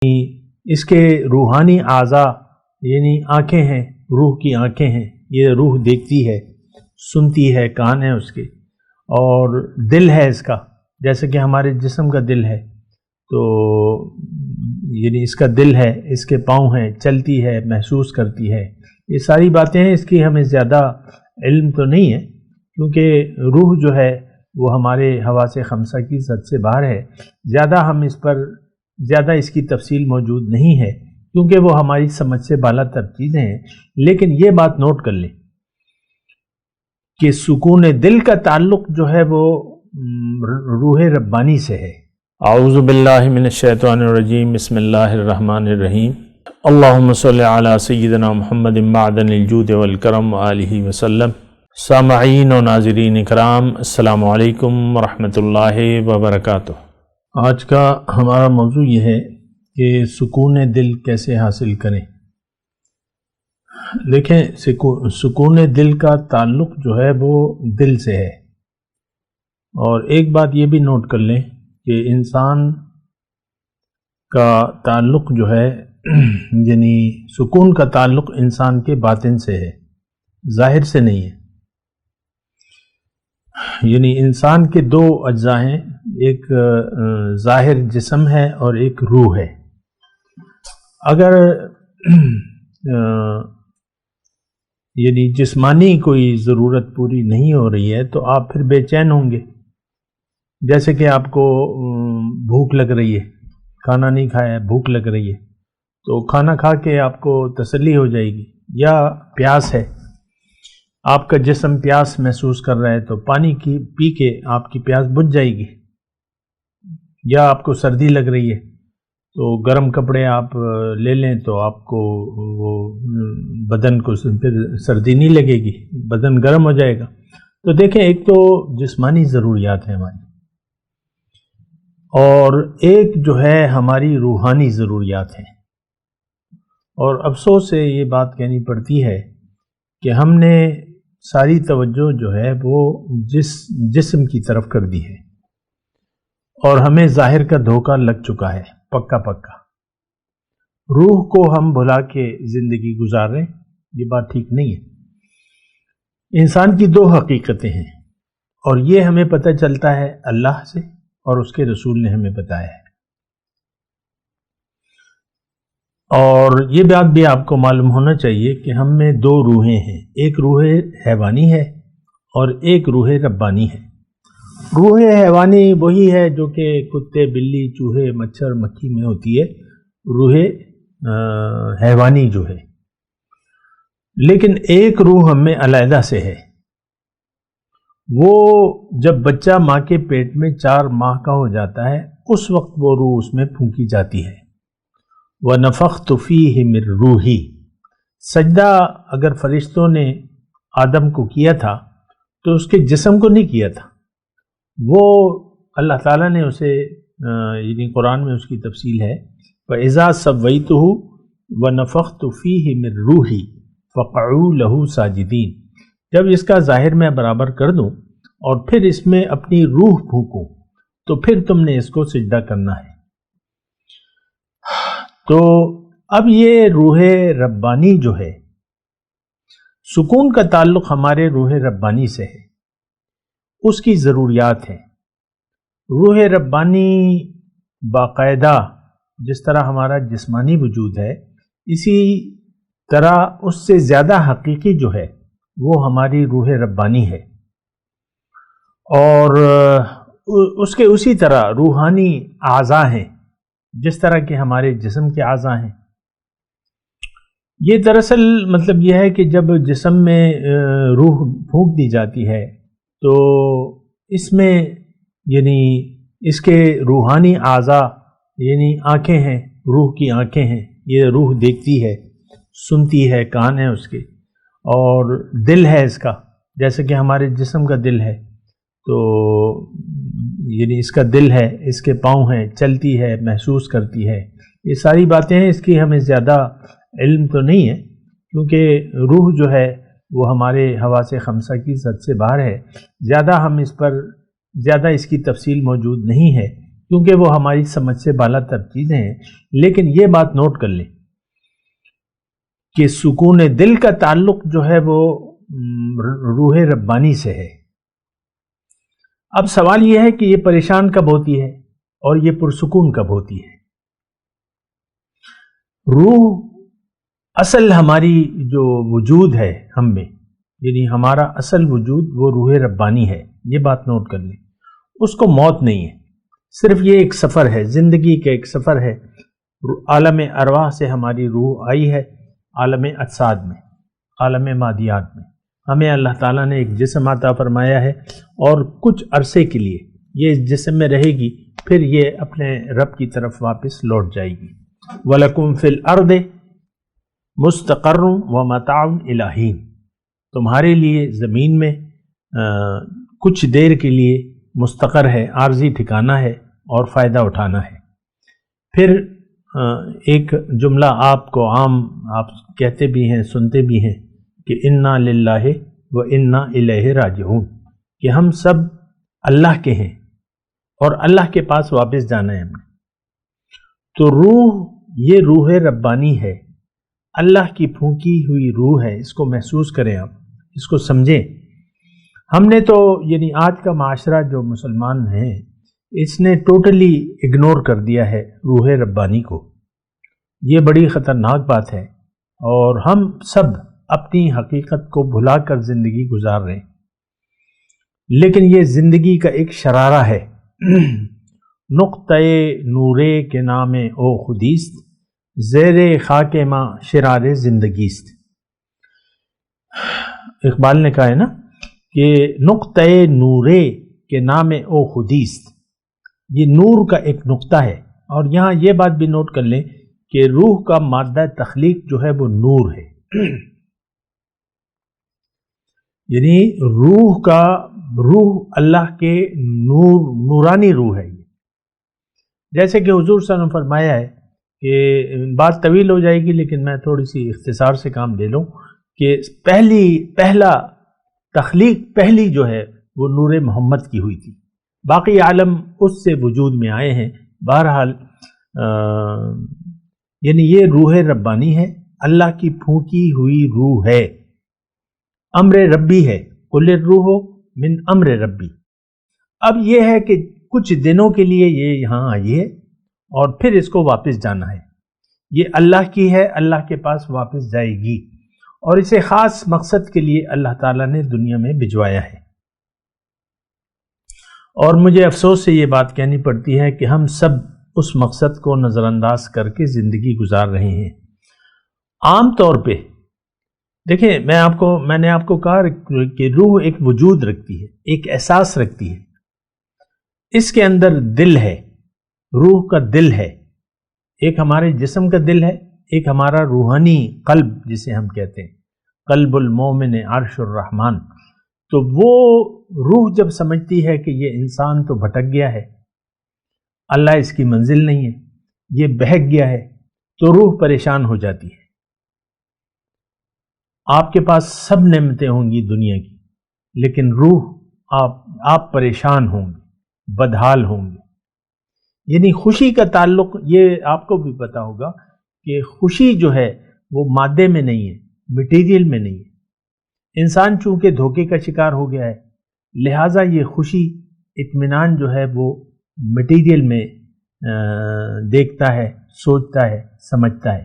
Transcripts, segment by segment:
اس کے روحانی اعضاء یعنی آنکھیں ہیں، روح کی آنکھیں ہیں، یہ روح دیکھتی ہے، سنتی ہے، کان ہے اس کے، اور دل ہے اس کا، جیسے کہ ہمارے جسم کا دل ہے، تو یعنی اس کا دل ہے، اس کے پاؤں ہیں، چلتی ہے، محسوس کرتی ہے، یہ ساری باتیں ہیں۔ اس کی ہمیں زیادہ علم تو نہیں ہے، کیونکہ روح جو ہے وہ ہمارے حواس خمسہ کی حد سے باہر ہے، زیادہ اس کی تفصیل موجود نہیں ہے، کیونکہ وہ ہماری سمجھ سے بالا تر چیزیں ہیں۔ لیکن یہ بات نوٹ کر لیں کہ سکون دل کا تعلق جو ہے وہ روح ربانی سے ہے۔ اعوذ باللہ من الشیطان الرجیم، بسم اللہ الرحمن الرحیم، اللہم صلی علی سیدنا محمد معدن الجود والکرم وآلہ وسلم۔ سامعین و ناظرین اکرام، السلام علیکم ورحمۃ اللہ وبرکاتہ۔ آج کا ہمارا موضوع یہ ہے کہ سکون دل کیسے حاصل کریں۔ دیکھیں، سکون دل کا تعلق جو ہے وہ دل سے ہے، اور ایک بات یہ بھی نوٹ کر لیں کہ انسان کا تعلق جو ہے یعنی سکون کا تعلق انسان کے باطن سے ہے، ظاہر سے نہیں ہے۔ یعنی انسان کے دو اجزاء ہیں، ایک ظاہر جسم ہے اور ایک روح ہے۔ اگر یعنی جسمانی کوئی ضرورت پوری نہیں ہو رہی ہے تو آپ پھر بے چین ہوں گے، جیسے کہ آپ کو بھوک لگ رہی ہے، کھانا نہیں کھایا ہے، بھوک لگ رہی ہے، تو کھانا کھا کے آپ کو تسلی ہو جائے گی، یا پیاس ہے، آپ کا جسم پیاس محسوس کر رہا ہے تو پانی کی پی کے آپ کی پیاس بجھ جائے گی، یا آپ کو سردی لگ رہی ہے تو گرم کپڑے آپ لے لیں تو آپ کو وہ بدن کو پھر سردی نہیں لگے گی، بدن گرم ہو جائے گا۔ تو دیکھیں، ایک تو جسمانی ضروریات ہیں ہماری، اور ایک جو ہے ہماری روحانی ضروریات ہیں۔ اور افسوس سے یہ بات کہنی پڑتی ہے کہ ہم نے ساری توجہ جو ہے وہ جسم کی طرف کر دی ہے، اور ہمیں ظاہر کا دھوکہ لگ چکا ہے پکا پکا۔ روح کو ہم بھلا کے زندگی گزار رہے ہیں، یہ بات ٹھیک نہیں ہے۔ انسان کی دو حقیقتیں ہیں، اور یہ ہمیں پتہ چلتا ہے اللہ سے، اور اس کے رسول نے ہمیں بتایا ہے۔ اور یہ بات بھی آپ کو معلوم ہونا چاہیے کہ ہم میں دو روحیں ہیں، ایک روح حیوانی ہے اور ایک روح ربانی ہے۔ روح حیوانی وہی ہے جو کہ کتے، بلی، چوہے، مچھر، مکھی میں ہوتی ہے، روح حیوانی جو ہے۔ لیکن ایک روح ہم میں علیحدہ سے ہے، وہ جب بچہ ماں کے پیٹ میں 4 ماہ کا ہو جاتا ہے اس وقت وہ روح اس میں پھونکی جاتی ہے۔ وَنَفَخْتُ فِيهِ مِن رُوحِي، سجدہ اگر فرشتوں نے آدم کو کیا تھا تو اس کے جسم کو نہیں کیا تھا، وہ اللہ تعالیٰ نے اسے یعنی قرآن میں اس کی تفصیل ہے، وَإِذَا سَوَّيْتُهُ وَنَفَخْتُ فِيهِ مِن رُوحِي فَقَعُوا لَهُ سَاجِدِينَ، جب اس کا ظاہر میں برابر کر دوں اور پھر اس میں اپنی روح پھونکوں تو پھر تم نے اس کو سجدہ کرنا ہے۔ تو اب یہ روح ربانی جو ہے، سکون کا تعلق ہمارے روح ربانی سے ہے، اس کی ضروریات ہیں۔ روح ربانی باقاعدہ جس طرح ہمارا جسمانی وجود ہے، اسی طرح اس سے زیادہ حقیقی جو ہے وہ ہماری روح ربانی ہے، اور اس کے اسی طرح روحانی اعضاء ہیں جس طرح کہ ہمارے جسم کے اعضاء ہیں۔ یہ دراصل مطلب یہ ہے کہ جب جسم میں روح پھونک دی جاتی ہے تو اس میں یعنی اس کے روحانی اعضاء یعنی آنکھیں ہیں، روح کی آنکھیں ہیں، یہ روح دیکھتی ہے، سنتی ہے، کان ہے اس کے، اور دل ہے اس کا، جیسے کہ ہمارے جسم کا دل ہے، تو یعنی اس کا دل ہے، اس کے پاؤں ہیں، چلتی ہے، محسوس کرتی ہے، یہ ساری باتیں ہیں۔ اس کی ہمیں زیادہ علم تو نہیں ہے، کیونکہ روح جو ہے وہ ہمارے حواس خمسہ کی حد سے باہر ہے، زیادہ اس کی تفصیل موجود نہیں ہے، کیونکہ وہ ہماری سمجھ سے بالا تر چیزیں ہیں. لیکن یہ بات نوٹ کر لیں کہ سکون دل کا تعلق جو ہے وہ روح ربانی سے ہے. اب سوال یہ ہے کہ یہ پریشان کب ہوتی ہے اور یہ پرسکون کب ہوتی ہے؟ روح اصل ہماری جو وجود ہے ہم میں، یعنی ہمارا اصل وجود وہ روح ربانی ہے. یہ بات نوٹ کر لیں. اس کو موت نہیں ہے، صرف یہ ایک سفر ہے، زندگی کا ایک سفر ہے. عالم ارواح سے ہماری روح آئی ہے عالم اجساد میں، عالم مادیات میں. ہمیں اللہ تعالیٰ نے ایک جسم عطا فرمایا ہے اور کچھ عرصے کے لیے یہ اس جسم میں رہے گی، پھر یہ اپنے رب کی طرف واپس لوٹ جائے گی. وَلَكُمْ فِي الْأَرْضِ مُسْتَقَرٌّ وَمَتَاعٌ إِلَىٰ حِينٍ. تمہارے لیے زمین میں کچھ دیر کے لیے مستقر ہے، عارضی ٹھکانہ ہے اور فائدہ اٹھانا ہے. پھر ایک جملہ آپ کو عام آپ کہتے بھی ہیں، سنتے بھی ہیں کہ اِنَّا لِلَّهِ وَإِنَّا إِلَيْهِ راجعون، کہ ہم سب اللہ کے ہیں اور اللہ کے پاس واپس جانا ہے ہمیں. تو روح، یہ روح ربانی ہے، اللہ کی پھونکی ہوئی روح ہے. اس کو محسوس کریں، آپ اس کو سمجھیں. ہم نے تو یعنی آج کا معاشرہ جو مسلمان ہیں اس نے ٹوٹلی اگنور کر دیا ہے روح ربانی کو. یہ بڑی خطرناک بات ہے اور ہم سب اپنی حقیقت کو بھلا کر زندگی گزار رہے ہیں. لیکن یہ زندگی کا ایک شرارہ ہے. نقطۂ نورے کے نام او خودیست، زیر خاک ماں شرار زندگیست. اقبال نے کہا ہے نا کہ نقطۂ نورے کے نام او خودیست، یہ نور کا ایک نقطہ ہے. اور یہاں یہ بات بھی نوٹ کر لیں کہ روح کا مادہ تخلیق جو ہے وہ نور ہے. یعنی روح اللہ کے نورانی روح ہے. جیسے کہ حضور صلی اللہ علیہ وسلم فرمایا ہے کہ بات طویل ہو جائے گی لیکن میں تھوڑی سی اختصار سے کام لے لوں کہ پہلا تخلیق پہلی جو ہے وہ نور محمد کی ہوئی تھی. باقی عالم اس سے وجود میں آئے ہیں. بہرحال یعنی یہ روح ربانی ہے، اللہ کی پھونکی ہوئی روح ہے، امر ربی ہے. قل الروح من امر ربی. اب یہ ہے کہ کچھ دنوں کے لیے یہ یہاں آئی ہے اور پھر اس کو واپس جانا ہے. یہ اللہ کی ہے، اللہ کے پاس واپس جائے گی اور اسے خاص مقصد کے لیے اللہ تعالیٰ نے دنیا میں بھجوایا ہے. اور مجھے افسوس سے یہ بات کہنی پڑتی ہے کہ ہم سب اس مقصد کو نظر انداز کر کے زندگی گزار رہے ہیں. عام طور پہ دیکھیں، میں نے آپ کو کہا کہ روح ایک وجود رکھتی ہے، ایک احساس رکھتی ہے. اس کے اندر دل ہے، روح کا دل ہے. ایک ہمارے جسم کا دل ہے، ایک ہمارا روحانی قلب جسے ہم کہتے ہیں، قلب المومن عرش الرحمن. تو وہ روح جب سمجھتی ہے کہ یہ انسان تو بھٹک گیا ہے، اللہ اس کی منزل نہیں ہے، یہ بہک گیا ہے، تو روح پریشان ہو جاتی ہے. آپ کے پاس سب نعمتیں ہوں گی دنیا کی، لیکن روح آپ پریشان ہوں گے، بدحال ہوں گے. یعنی خوشی کا تعلق، یہ آپ کو بھی پتا ہوگا کہ خوشی جو ہے وہ مادے میں نہیں ہے، مٹیریل میں نہیں ہے. انسان چونکہ دھوکے کا شکار ہو گیا ہے، لہٰذا یہ خوشی، اطمینان جو ہے وہ مٹیریل میں دیکھتا ہے، سوچتا ہے، سمجھتا ہے.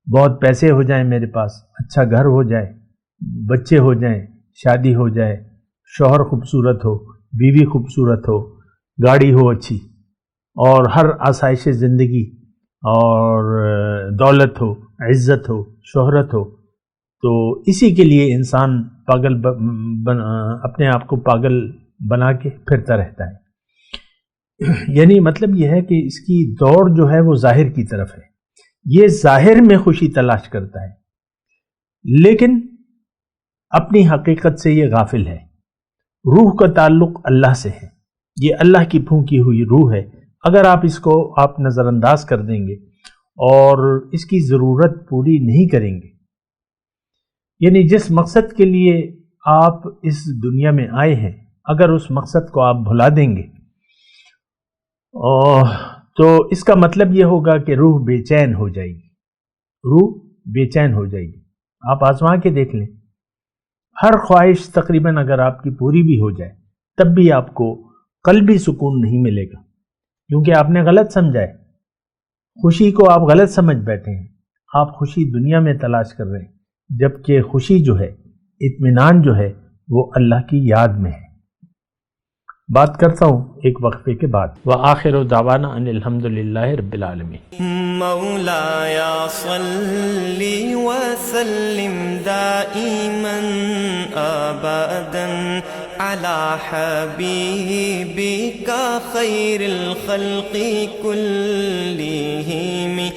بہت پیسے ہو جائیں میرے پاس، اچھا گھر ہو جائے، بچے ہو جائیں، شادی ہو جائے، شوہر خوبصورت ہو، بیوی خوبصورت ہو، گاڑی ہو اچھی، اور ہر آسائش زندگی اور دولت ہو، عزت ہو، شہرت ہو. تو اسی کے لیے انسان اپنے آپ کو پاگل بنا کے پھرتا رہتا ہے. یعنی مطلب یہ ہے کہ اس کی دوڑ جو ہے وہ ظاہر کی طرف ہے. یہ ظاہر میں خوشی تلاش کرتا ہے لیکن اپنی حقیقت سے یہ غافل ہے. روح کا تعلق اللہ سے ہے، یہ اللہ کی پھونکی ہوئی روح ہے. اگر آپ اس کو نظر انداز کر دیں گے اور اس کی ضرورت پوری نہیں کریں گے، یعنی جس مقصد کے لیے آپ اس دنیا میں آئے ہیں، اگر اس مقصد کو آپ بھلا دیں گے اور تو اس کا مطلب یہ ہوگا کہ روح بے چین ہو جائے گی، روح بے چین ہو جائے گی۔ آپ آزما کے دیکھ لیں، ہر خواہش تقریباً اگر آپ کی پوری بھی ہو جائے تب بھی آپ کو قلبی سکون نہیں ملے گا، کیونکہ آپ نے غلط سمجھا ہے، خوشی کو آپ غلط سمجھ بیٹھے ہیں۔ آپ خوشی دنیا میں تلاش کر رہے ہیں، جبکہ خوشی جو ہے، اطمینان جو ہے، وہ اللہ کی یاد میں ہے۔ بات کرتا ہوں ایک وقفے کے بعد۔ وآخر دعوانا ان الحمدللہ رب العالمین۔ مولاي صل وسلم دائما ابدا على حبيبك خير الخلق كلهم